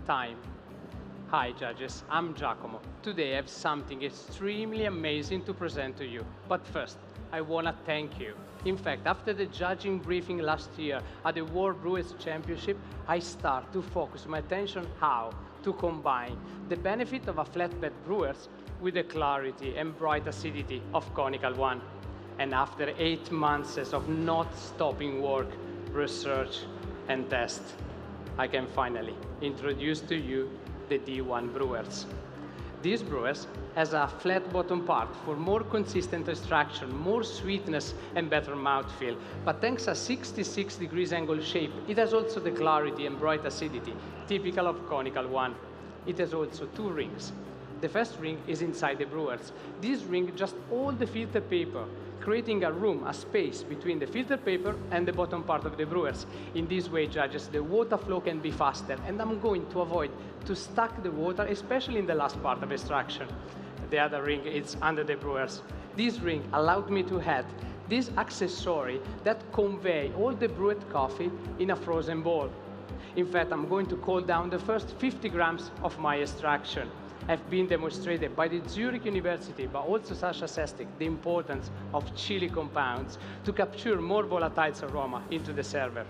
time. Hi judges, I'm Giacomo. Today I have something extremely amazing to present to you. But first, I want to thank you. In fact, after the judging briefing last year at the World Brewers Championship, I start to focus my attention how to combine the benefit of a flatbed brewers with the clarity and bright acidity of conical one. And after 8 months of not stopping work, research, and test, I can finally introduce to you the D1 Brewers. These brewers has a flat bottom part for more consistent extraction, more sweetness and better mouthfeel. But thanks to a 66 degrees angle shape, it has also the clarity and bright acidity, typical of conical one. It has also 2 rings. The first ring is inside the brewers. This ring just hold the filter paper, creating a room, a space between the filter paper and the bottom part of the brewers. In this way, judges, the water flow can be faster, and I'm going to avoid to stack the water, especially in the last part of extraction. The other ring is under the brewers. This ring allowed me to add this accessory that convey all the brewed coffee in a frozen bowl. In fact, I'm going to cool down the first 50 grams of my extraction. Have been demonstrated by the Zurich University, but also Sasha Sestic, the importance of chili compounds to capture more volatile aroma into the server.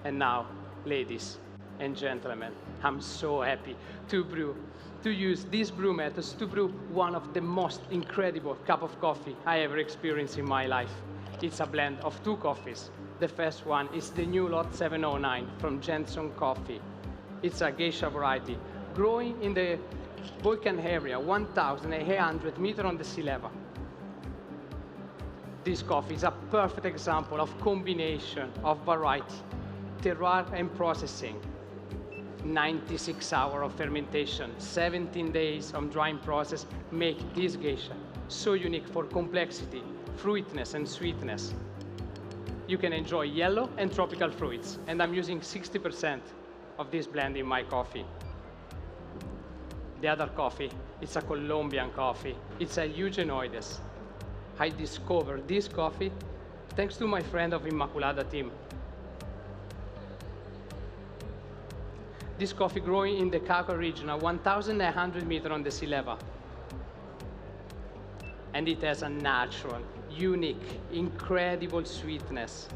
And now, ladies and gentlemen, I'm so happy to use these brew methods to brew one of the most incredible cup of coffee I ever experienced in my life. It's a blend of 2 coffees. The first one is the new Lot 709 from Jensen Coffee. It's a geisha variety, growing in the Volcan area, 1,800 meters on the sea level. This coffee is a perfect example of combination of variety, terroir and processing. 96 hours of fermentation, 17 days of drying process make this geisha so unique for complexity, fruitiness and sweetness. You can enjoy yellow and tropical fruits, and I'm using 60% of this blend in my coffee. The other coffee, it's a Colombian coffee. It's a Eugenioides. I discovered this coffee thanks to my friend of Immaculada team. This coffee growing in the Cauca region at 1,100 meters on the sea level. And it has a natural, unique, incredible sweetness.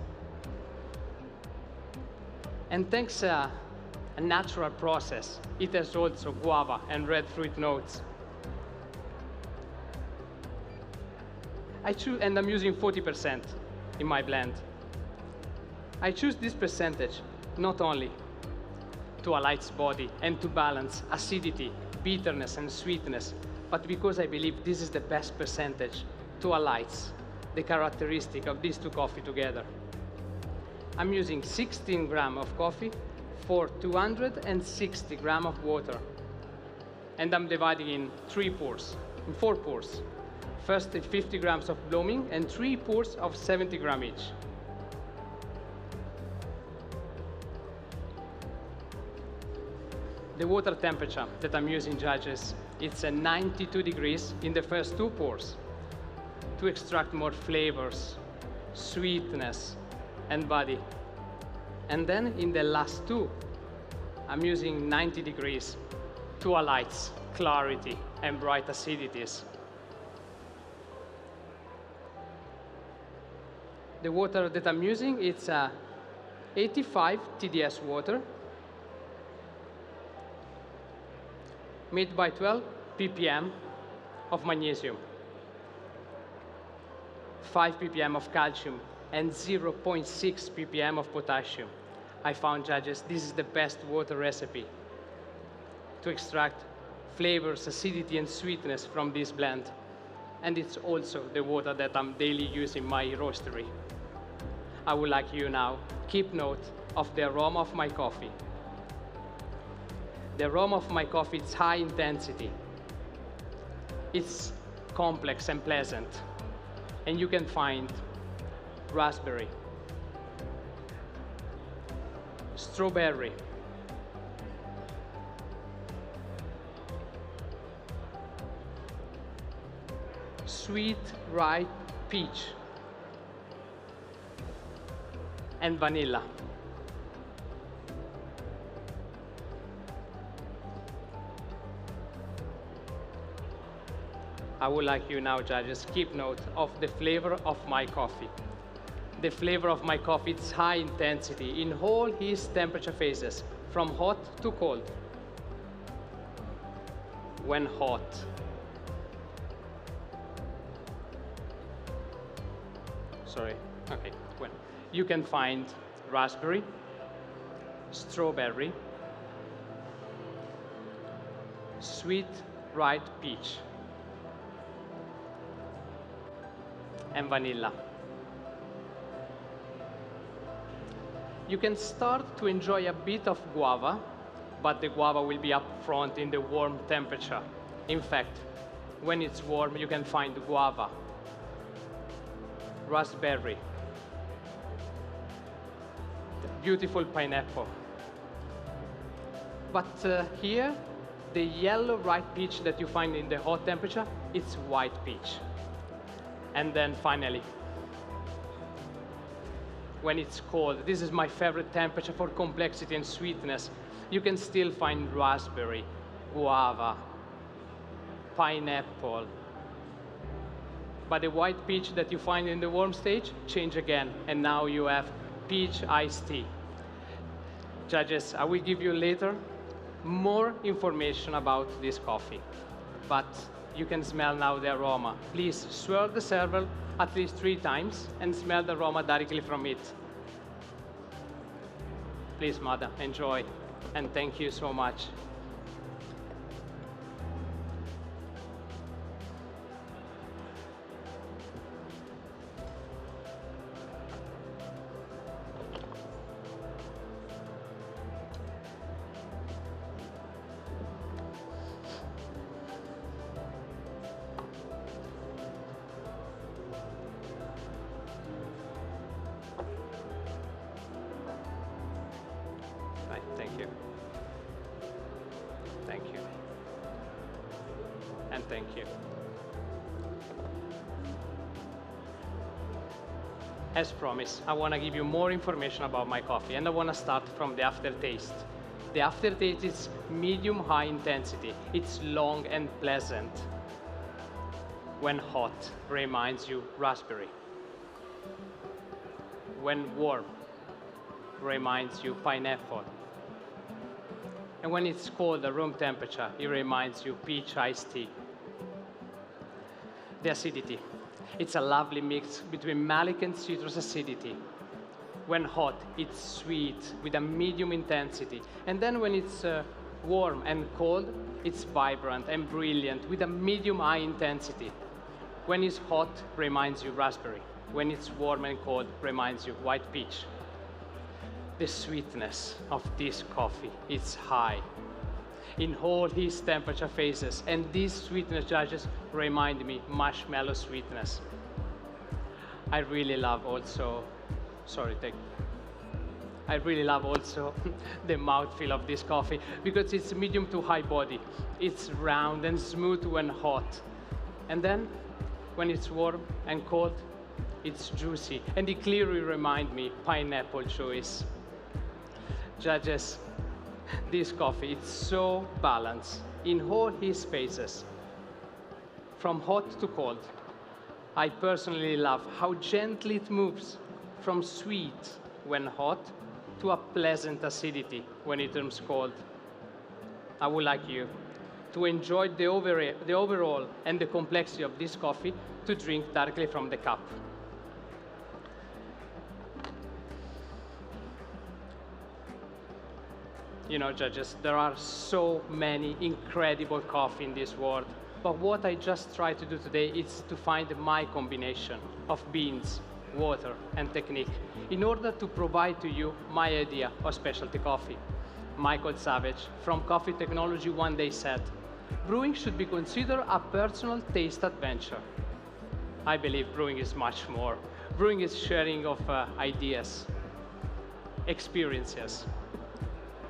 And thanks a natural process, it has also guava and red fruit notes. And I'm using 40% in my blend. I choose this percentage not only to a light body and to balance acidity, bitterness and sweetness, but because I believe this is the best percentage to alight the characteristic of these 2 coffee together. I'm using 16 grams of coffee for 260 grams of water. And I'm dividing in 4 pours. First 50 grams of blooming and 3 pours of 70 grams each. The water temperature that I'm using, judges, it's a 92 degrees in the first 2 pours to extract more flavors, sweetness, and body. And then in the last 2, I'm using 90 degrees to alight clarity and bright acidities. The water that I'm using, it's 85 TDS water, made by 12 ppm of magnesium, 5 ppm of calcium, and 0.6 ppm of potassium. I found, judges, this is the best water recipe to extract flavors, acidity, and sweetness from this blend. And it's also the water that I'm daily using in my roastery. I would like you now keep note of the aroma of my coffee. The aroma of my coffee is high intensity. It's complex and pleasant. And you can find raspberry, strawberry, sweet ripe peach, and vanilla. I would like you now, judges, keep note of the flavor of my coffee. The flavor of my coffee, it's high intensity in all its temperature phases, from hot to cold. When hot, when you can find raspberry, strawberry, sweet ripe peach, and vanilla. You can start to enjoy a bit of guava, but the guava will be up front in the warm temperature. In fact, when it's warm, you can find guava, raspberry, beautiful pineapple. But here, the yellow ripe peach that you find in the hot temperature, it's white peach. And then finally, when it's cold, this is my favorite temperature for complexity and sweetness. You can still find raspberry, guava, pineapple. But the white peach that you find in the warm stage, change again. And now you have peach iced tea. Judges, I will give you later more information about this coffee. But you can smell now the aroma. Please swirl the serval at least 3 times and smell the aroma directly from it. Please, Mother, enjoy. And thank you so much. Right, thank you. Thank you. And thank you. As promised, I want to give you more information about my coffee, and I want to start from the aftertaste. The aftertaste is medium-high intensity. It's long and pleasant. When hot, reminds you raspberry. When warm, reminds you pineapple. And when it's cold at room temperature, it reminds you peach iced tea. The acidity. It's a lovely mix between malic and citrus acidity. When hot, it's sweet with a medium intensity. And then when it's warm and cold, it's vibrant and brilliant with a medium high intensity. When it's hot, reminds you raspberry. When it's warm and cold, reminds you white peach. The sweetness of this coffee is high in all its temperature phases, and these sweetness, judges, remind me marshmallow sweetness. I really love also, I really love also the mouthfeel of this coffee because it's medium to high body. It's round and smooth when hot, and then when it's warm and cold, it's juicy, and it clearly reminds me pineapple choice. Judges, this coffee, it's so balanced in all its phases, from hot to cold. I personally love how gently it moves from sweet when hot to a pleasant acidity when it turns cold. I would like you to enjoy the overall and the complexity of this coffee to drink directly from the cup. You know, judges, there are so many incredible coffee in this world, but what I just tried to do today is to find my combination of beans, water, and technique in order to provide to you my idea of specialty coffee. Michael Savage from Coffee Technology one day said, "Brewing should be considered a personal taste adventure." I believe brewing is much more. Brewing is sharing of ideas, experiences,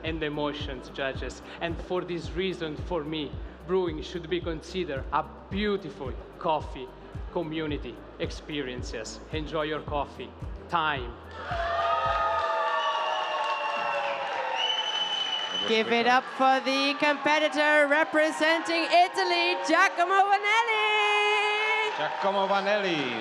and emotions, judges. And for this reason, for me, brewing should be considered a beautiful coffee community experiences. Enjoy your coffee. Time. Give it up for the competitor representing Italy, Giacomo Vannelli. Giacomo Vannelli,